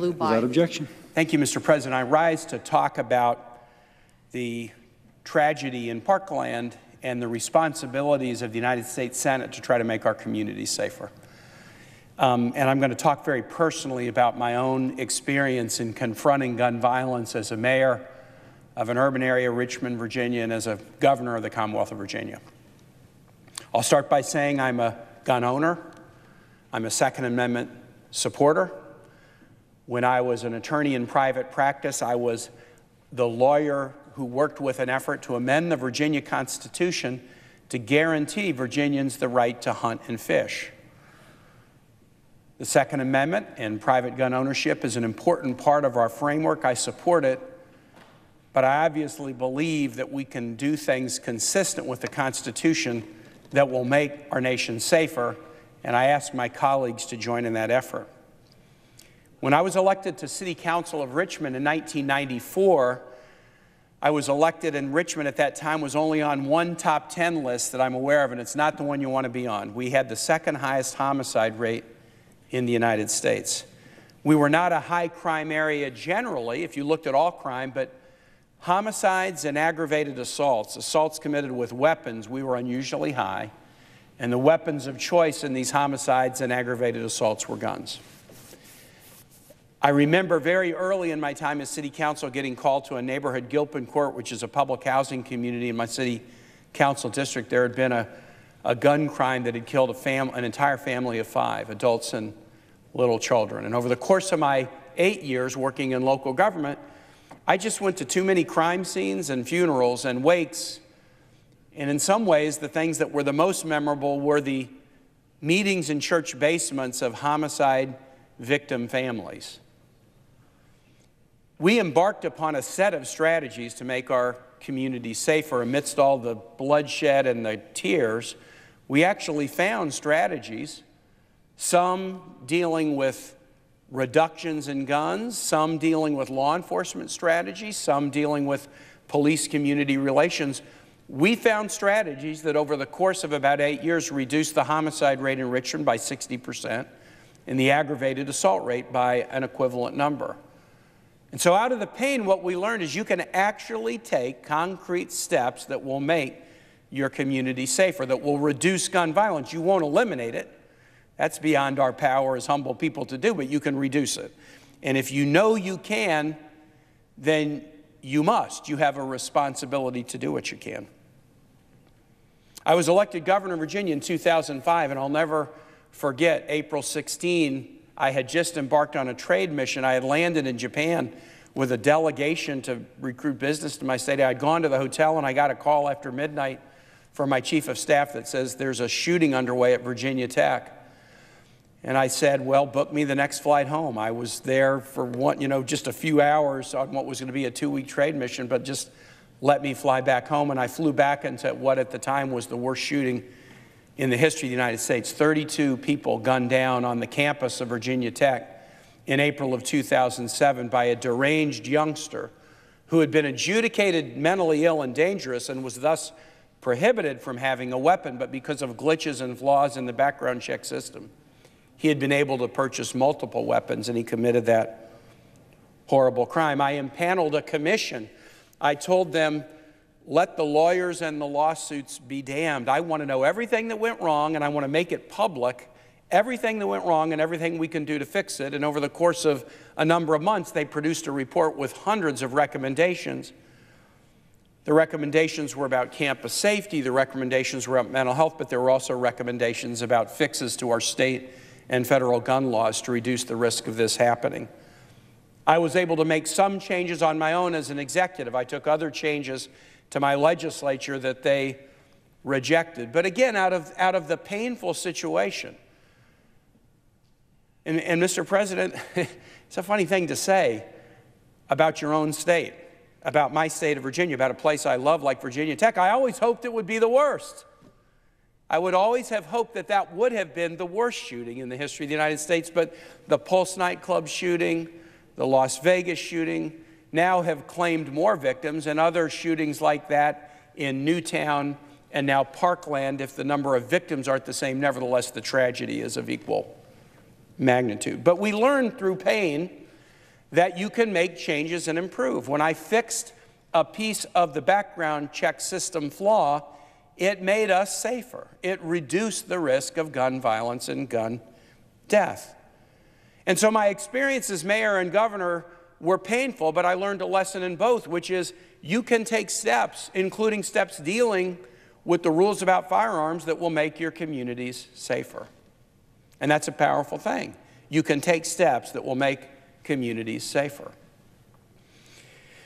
flew by. Without objection. Thank you, Mr. President. I rise to talk about the tragedy in Parkland and the responsibilities of the United States Senate to try to make our communities safer. And I'm going to talk very personally about my own experience in confronting gun violence as a mayor of an urban area, Richmond, Virginia, and as a governor of the Commonwealth of Virginia. I'll start by saying I'm a gun owner. I'm a Second Amendment supporter. When I was an attorney in private practice, I was the lawyer who worked with an effort to amend the Virginia Constitution to guarantee Virginians the right to hunt and fish. The Second Amendment and private gun ownership is an important part of our framework. I support it, but I obviously believe that we can do things consistent with the Constitution that will make our nation safer, and I ask my colleagues to join in that effort. When I was elected to City Council of Richmond in 1994, I was elected, and Richmond at that time was only on one top 10 list that I'm aware of, and it's not the one you want to be on. We had the second highest homicide rate in the United States. We were not a high crime area generally, if you looked at all crime, but homicides and aggravated assaults committed with weapons, we were unusually high, and the weapons of choice in these homicides and aggravated assaults were guns. I remember very early in my time as city council getting called to a neighborhood, Gilpin Court, which is a public housing community in my city council district. There had been a gun crime that had killed an entire family of 5, adults and little children. And over the course of my 8 years working in local government, I just went to too many crime scenes and funerals and wakes. And in some ways, the things that were the most memorable were the meetings in church basements of homicide victim families. We embarked upon a set of strategies to make our community safer amidst all the bloodshed and the tears. We actually found strategies, some dealing with reductions in guns, some dealing with law enforcement strategies, some dealing with police-community relations. We found strategies that over the course of about 8 years reduced the homicide rate in Richmond by 60% and the aggravated assault rate by an equivalent number. And so out of the pain, what we learned is you can actually take concrete steps that will make your community safer, that will reduce gun violence. You won't eliminate it. That's beyond our power as humble people to do, but you can reduce it. And if you know you can, then you must. You have a responsibility to do what you can. I was elected governor of Virginia in 2005, and I'll never forget April 16. I had just embarked on a trade mission. I had landed in Japan with a delegation to recruit business to my state. I had gone to the hotel, and I got a call after midnight from my chief of staff that says there's a shooting underway at Virginia Tech. And I said, well, book me the next flight home. I was there for just a few hours on what was going to be a 2-week trade mission, but just let me fly back home. And I flew back into what at the time was the worst shooting in the history of the United States. 32 people gunned down on the campus of Virginia Tech in April of 2007 by a deranged youngster who had been adjudicated mentally ill and dangerous and was thus prohibited from having a weapon, but because of glitches and flaws in the background check system, he had been able to purchase multiple weapons, and he committed that horrible crime. I impaneled a commission. I told them, let the lawyers and the lawsuits be damned. I want to know everything that went wrong, and I want to make it public, everything that went wrong and everything we can do to fix it. And over the course of a number of months, they produced a report with hundreds of recommendations. The recommendations were about campus safety, the recommendations were about mental health, but there were also recommendations about fixes to our state and federal gun laws to reduce the risk of this happening. I was able to make some changes on my own as an executive. I took other changes to my legislature that they rejected. But again, out of the painful situation. And Mr. President, it's a funny thing to say about your own state, about my state of Virginia, about a place I love like Virginia Tech. I always hoped it would be the worst. I would always have hoped that that would have been the worst shooting in the history of the United States, but the Pulse nightclub shooting, the Las Vegas shooting, now have claimed more victims, and other shootings like that in Newtown and now Parkland. If the number of victims aren't the same, nevertheless, the tragedy is of equal magnitude. But we learned through pain that you can make changes and improve. When I fixed a piece of the background check system flaw, it made us safer. It reduced the risk of gun violence and gun death. And so my experience as mayor and governor were painful, but I learned a lesson in both, which is you can take steps, including steps dealing with the rules about firearms, that will make your communities safer. And that's a powerful thing. You can take steps that will make communities safer.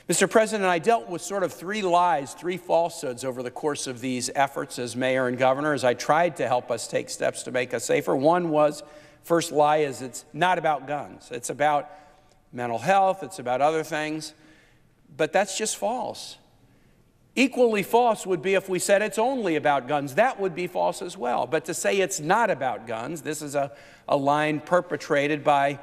Mr. President, I dealt with sort of 3 lies, 3 falsehoods over the course of these efforts as mayor and governor as I tried to help us take steps to make us safer. One was, first lie is it's not about guns. It's about mental health. It's about other things. But that's just false. Equally false would be if we said it's only about guns. That would be false as well. But to say it's not about guns, this is a line perpetrated by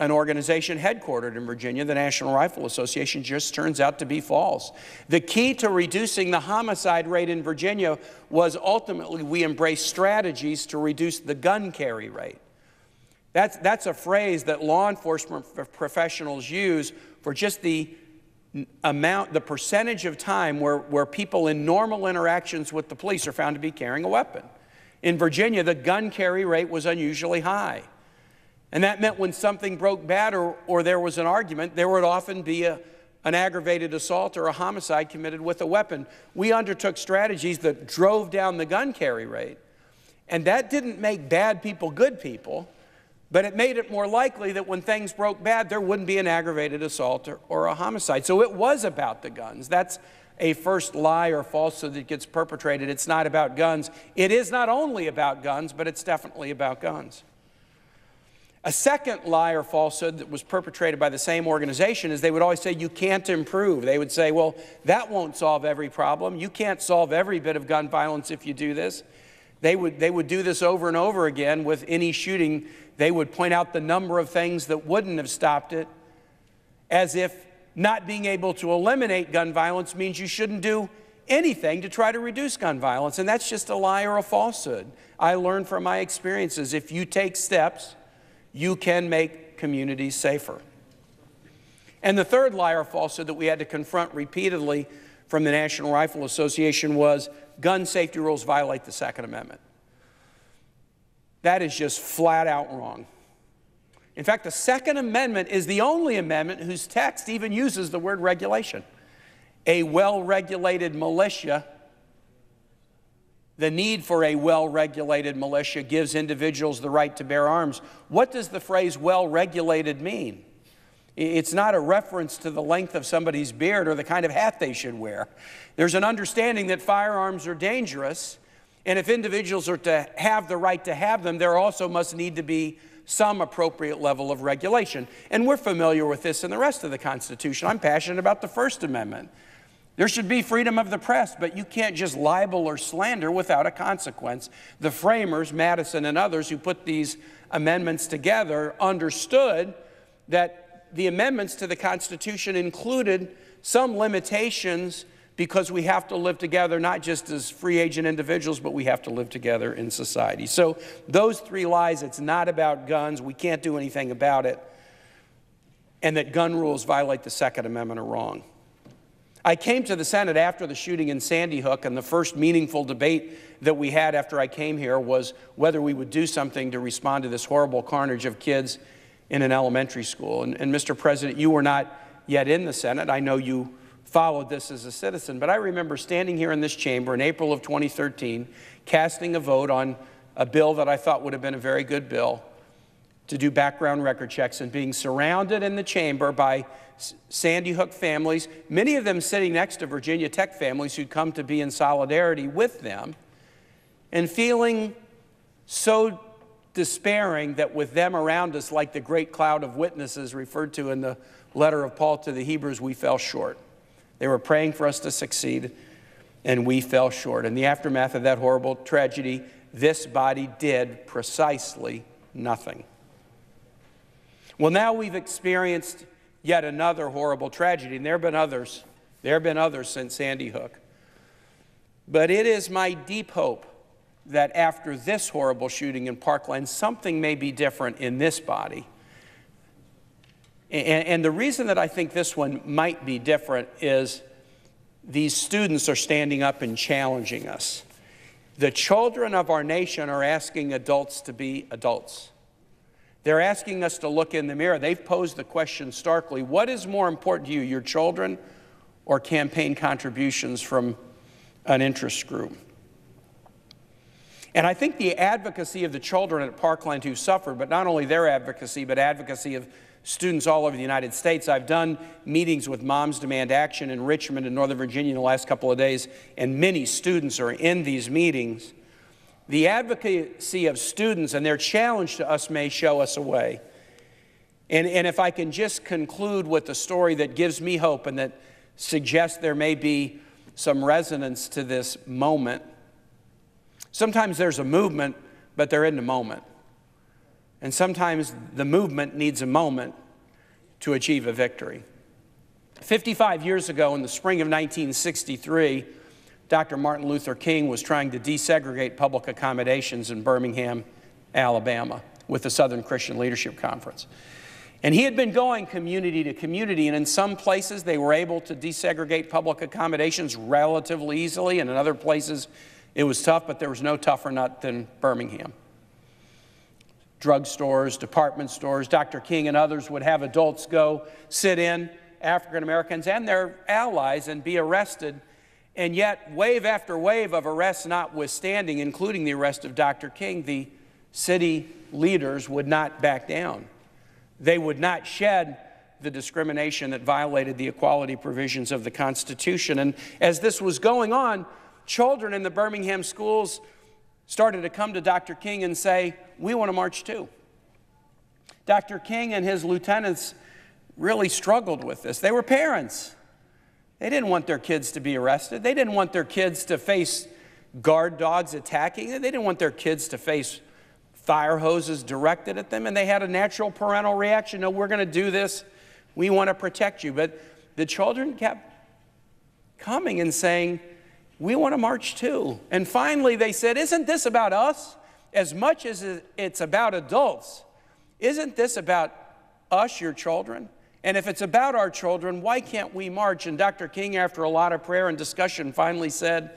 an organization headquartered in Virginia, the National Rifle Association, just turns out to be false. The key to reducing the homicide rate in Virginia was ultimately we embraced strategies to reduce the gun carry rate. That's a phrase that law enforcement professionals use for just the percentage of time where people in normal interactions with the police are found to be carrying a weapon. In Virginia, the gun carry rate was unusually high. And that meant when something broke bad or there was an argument, there would often be an aggravated assault or a homicide committed with a weapon. We undertook strategies that drove down the gun carry rate. And that didn't make bad people good people, but it made it more likely that when things broke bad, there wouldn't be an aggravated assault or a homicide. So it was about the guns. That's a first lie or falsehood that gets perpetrated. It's not about guns. It is not only about guns, but it's definitely about guns. A second lie or falsehood that was perpetrated by the same organization is they would always say, you can't improve. They would say, well, that won't solve every problem. You can't solve every bit of gun violence if you do this. They would do this over and over again with any shooting. They would point out the number of things that wouldn't have stopped it, as if not being able to eliminate gun violence means you shouldn't do anything to try to reduce gun violence. And that's just a lie or a falsehood. I learned from my experiences, if you take steps, you can make communities safer. And the third lie or falsehood that we had to confront repeatedly from the National Rifle Association was gun safety rules violate the Second Amendment. That is just flat out wrong. In fact, the Second Amendment is the only amendment whose text even uses the word regulation. A well-regulated militia, the need for a well-regulated militia gives individuals the right to bear arms. What does the phrase well-regulated mean? It's not a reference to the length of somebody's beard or the kind of hat they should wear. There's an understanding that firearms are dangerous, and if individuals are to have the right to have them, there also must need to be some appropriate level of regulation. And we're familiar with this in the rest of the Constitution. I'm passionate about the First Amendment. There should be freedom of the press, but you can't just libel or slander without a consequence. The framers, Madison and others who put these amendments together, understood that the amendments to the Constitution included some limitations because we have to live together not just as free agent individuals, but we have to live together in society. So those 3 lies, it's not about guns, we can't do anything about it, and that gun rules violate the Second Amendment are wrong. I came to the Senate after the shooting in Sandy Hook, and the first meaningful debate that we had after I came here was whether we would do something to respond to this horrible carnage of kids in an elementary school. And Mr. President, you were not yet in the Senate. I know you followed this as a citizen, but I remember standing here in this chamber in April of 2013, casting a vote on a bill that I thought would have been a very good bill to do background record checks, and being surrounded in the chamber by Sandy Hook families, many of them sitting next to Virginia Tech families who'd come to be in solidarity with them, and feeling so despairing that with them around us, like the great cloud of witnesses referred to in the letter of Paul to the Hebrews, we fell short. They were praying for us to succeed, and we fell short. In the aftermath of that horrible tragedy, this body did precisely nothing. Well, now we've experienced yet another horrible tragedy, and there have been others. There have been others since Sandy Hook. But it is my deep hope that after this horrible shooting in Parkland, something may be different in this body. And the reason that I think this one might be different is these students are standing up and challenging us. The children of our nation are asking adults to be adults. They're asking us to look in the mirror. They've posed the question starkly, what is more important to you, your children or campaign contributions from an interest group? And I think the advocacy of the children at Parkland who suffered, but not only their advocacy, but advocacy of students all over the United States. I've done meetings with Moms Demand Action in Richmond and Northern Virginia in the last couple of days, and many students are in these meetings. The advocacy of students and their challenge to us may show us a way. And if I can just conclude with a story that gives me hope and that suggests there may be some resonance to this moment. Sometimes there's a movement, but they're in the moment. And sometimes the movement needs a moment to achieve a victory. 55 years ago, in the spring of 1963, Dr. Martin Luther King was trying to desegregate public accommodations in Birmingham, Alabama, with the Southern Christian Leadership Conference. And he had been going community to community, and in some places they were able to desegregate public accommodations relatively easily, and in other places it was tough, but there was no tougher nut than Birmingham. Drugstores, department stores, Dr. King and others would have adults go sit in, African Americans and their allies, and be arrested. And yet, wave after wave of arrests notwithstanding, including the arrest of Dr. King, the city leaders would not back down. They would not shed the discrimination that violated the equality provisions of the Constitution. And as this was going on, children in the Birmingham schools started to come to Dr. King and say, we want to march too. Dr. King and his lieutenants really struggled with this. They were parents. They didn't want their kids to be arrested. They didn't want their kids to face guard dogs attacking them. They didn't want their kids to face fire hoses directed at them. And they had a natural parental reaction. No, we're going to do this. We want to protect you. But the children kept coming and saying, we want to march too. And finally they said, isn't this about us as much as it's about adults? Isn't this about us, your children? And if it's about our children, why can't we march? And Dr. King, after a lot of prayer and discussion, finally said,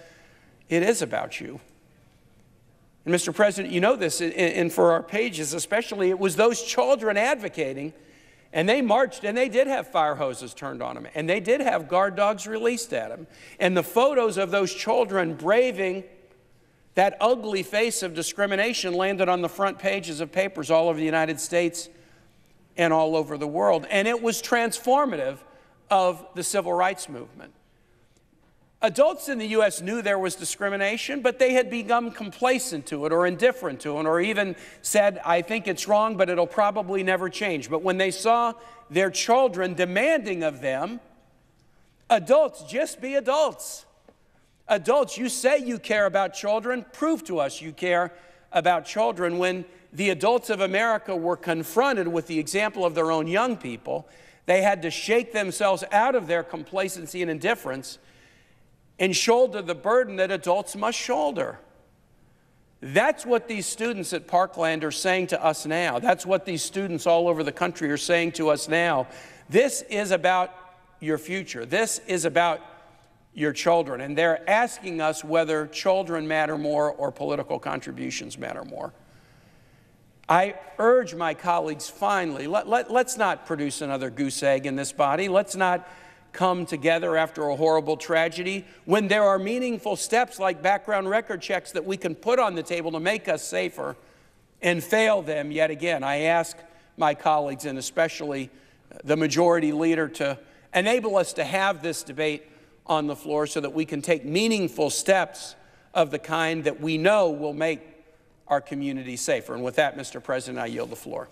it is about you. And Mr. President, you know this, and for our pages especially, it was those children advocating, and they marched, and they did have fire hoses turned on them, and they did have guard dogs released at them. And the photos of those children braving that ugly face of discrimination landed on the front pages of papers all over the United States and all over the world. And it was transformative of the civil rights movement. Adults in the U.S. knew there was discrimination, but they had become complacent to it or indifferent to it, or even said, I think it's wrong, but it'll probably never change. But when they saw their children demanding of them, adults, just be adults. Adults, you say you care about children, prove to us you care about children. When the adults of America were confronted with the example of their own young people, they had to shake themselves out of their complacency and indifference and shoulder the burden that adults must shoulder. That's what these students at Parkland are saying to us now. That's what these students all over the country are saying to us now. This is about your future. This is about your children. And they're asking us whether children matter more or political contributions matter more. I urge my colleagues, finally, let's not produce another goose egg in this body. Let's not come together after a horrible tragedy when there are meaningful steps like background record checks that we can put on the table to make us safer and fail them yet again. I ask my colleagues, and especially the majority leader, to enable us to have this debate on the floor so that we can take meaningful steps of the kind that we know will make our community safer. And with that, Mr. President, I yield the floor.